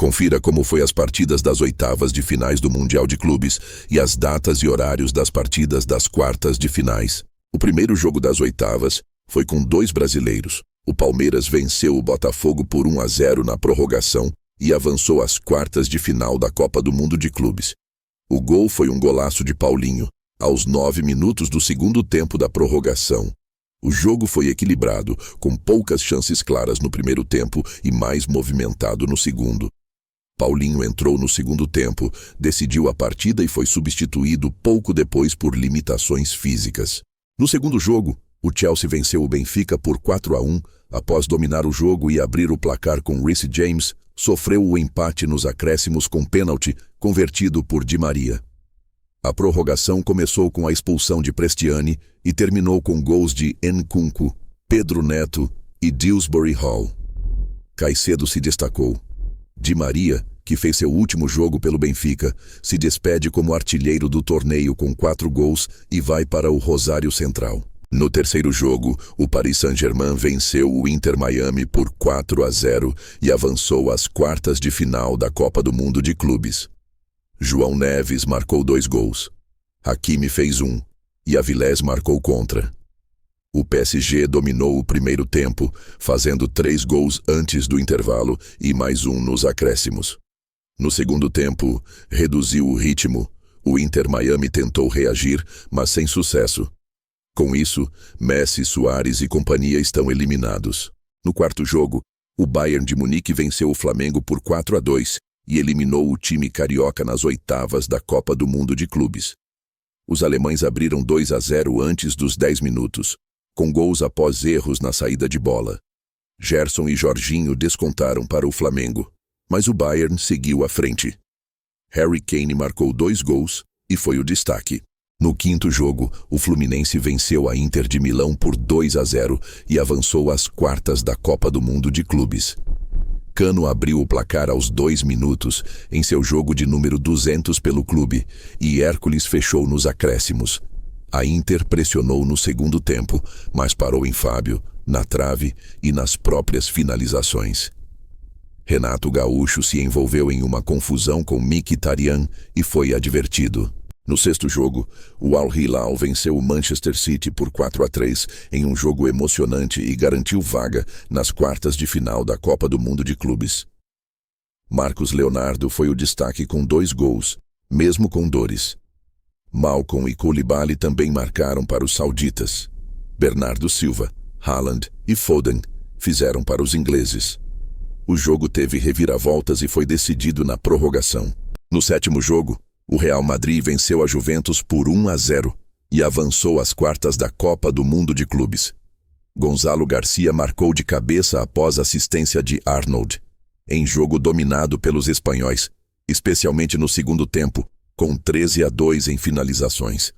Confira como foi as partidas das oitavas de finais do Mundial de Clubes e as datas e horários das partidas das quartas de finais. O primeiro jogo das oitavas foi com 2 brasileiros. O Palmeiras venceu o Botafogo por 1-0 na prorrogação e avançou às quartas de final da Copa do Mundo de Clubes. O gol foi um golaço de Paulinho, aos 9 minutos do segundo tempo da prorrogação. O jogo foi equilibrado, com poucas chances claras no primeiro tempo e mais movimentado no segundo. Paulinho entrou no segundo tempo, decidiu a partida e foi substituído pouco depois por limitações físicas. No segundo jogo, o Chelsea venceu o Benfica por 4-1, após dominar o jogo e abrir o placar com Reece James, sofreu o empate nos acréscimos com pênalti, convertido por Di Maria. A prorrogação começou com a expulsão de Prestiani e terminou com gols de Nkunku, Pedro Neto e Dewsbury Hall. Caicedo se destacou. Di Maria, que fez seu último jogo pelo Benfica, se despede como artilheiro do torneio com 4 gols e vai para o Rosário Central. No terceiro jogo, o Paris Saint-Germain venceu o Inter Miami por 4-0 e avançou às quartas de final da Copa do Mundo de Clubes. João Neves marcou 2 gols. Hakimi fez 1 e Avilés marcou contra. O PSG dominou o primeiro tempo, fazendo 3 gols antes do intervalo e mais 1 nos acréscimos. No segundo tempo, reduziu o ritmo. O Inter Miami tentou reagir, mas sem sucesso. Com isso, Messi, Suárez e companhia estão eliminados. No quarto jogo, o Bayern de Munique venceu o Flamengo por 4-2 e eliminou o time carioca nas oitavas da Copa do Mundo de Clubes. Os alemães abriram 2-0 antes dos 10 minutos, com gols após erros na saída de bola. Gerson e Jorginho descontaram para o Flamengo, mas o Bayern seguiu à frente. Harry Kane marcou 2 gols e foi o destaque. No quinto jogo, o Fluminense venceu a Inter de Milão por 2-0 e avançou às quartas da Copa do Mundo de Clubes. Cano abriu o placar aos 2 minutos em seu jogo de número 200 pelo clube e Hércules fechou nos acréscimos. A Inter pressionou no segundo tempo, mas parou em Fábio, na trave e nas próprias finalizações. Renato Gaúcho se envolveu em uma confusão com Mkhitaryan e foi advertido. No sexto jogo, o Al Hilal venceu o Manchester City por 4-3 em um jogo emocionante e garantiu vaga nas quartas de final da Copa do Mundo de Clubes. Marcos Leonardo foi o destaque com 2 gols, mesmo com dores. Malcom e Koulibaly também marcaram para os sauditas. Bernardo Silva, Haaland e Foden fizeram para os ingleses. O jogo teve reviravoltas e foi decidido na prorrogação. No sétimo jogo, o Real Madrid venceu a Juventus por 1-0 e avançou às quartas da Copa do Mundo de Clubes. Gonzalo Garcia marcou de cabeça após assistência de Arnold, em jogo dominado pelos espanhóis, especialmente no segundo tempo, com 13-2 em finalizações.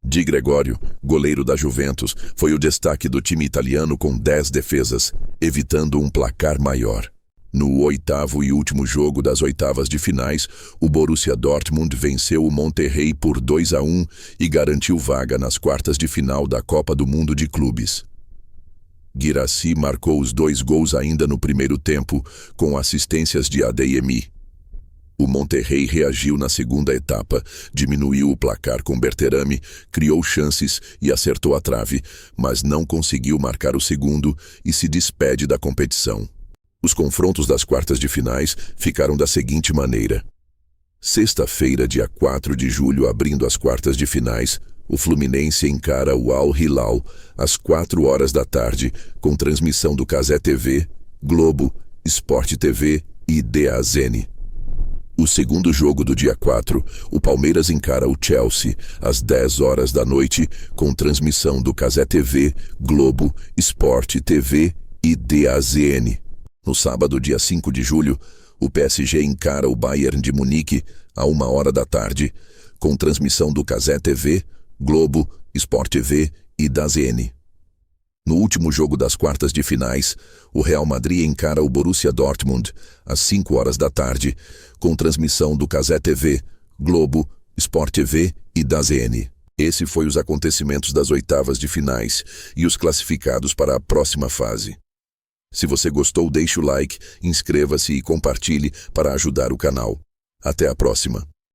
Di Gregório, goleiro da Juventus, foi o destaque do time italiano com 10 defesas, evitando um placar maior. No oitavo e último jogo das oitavas de finais, o Borussia Dortmund venceu o Monterrey por 2-1 e garantiu vaga nas quartas de final da Copa do Mundo de Clubes. Guirassy marcou os 2 gols ainda no primeiro tempo, com assistências de Adeyemi. O Monterrey reagiu na segunda etapa, diminuiu o placar com Berterame, criou chances e acertou a trave, mas não conseguiu marcar o segundo e se despede da competição. Os confrontos das quartas de finais ficaram da seguinte maneira. Sexta-feira, dia 4 de julho, abrindo as quartas de finais, o Fluminense encara o Al Hilal às 4 da tarde, com transmissão do Cazé TV, Globo, Sport TV e DAZN. O segundo jogo do dia 4, o Palmeiras encara o Chelsea às 10 da noite, com transmissão do Cazé TV, Globo, Sport TV e DAZN. No sábado, dia 5 de julho, o PSG encara o Bayern de Munique à 1 da tarde, com transmissão do Cazé TV, Globo, Sport TV e DAZN. No último jogo das quartas de finais, o Real Madrid encara o Borussia Dortmund às 5 da tarde, com transmissão do Cazé TV, Globo, Sport TV e DAZN. Esse foi os acontecimentos das oitavas de finais e os classificados para a próxima fase. Se você gostou, deixe o like, inscreva-se e compartilhe para ajudar o canal. Até a próxima.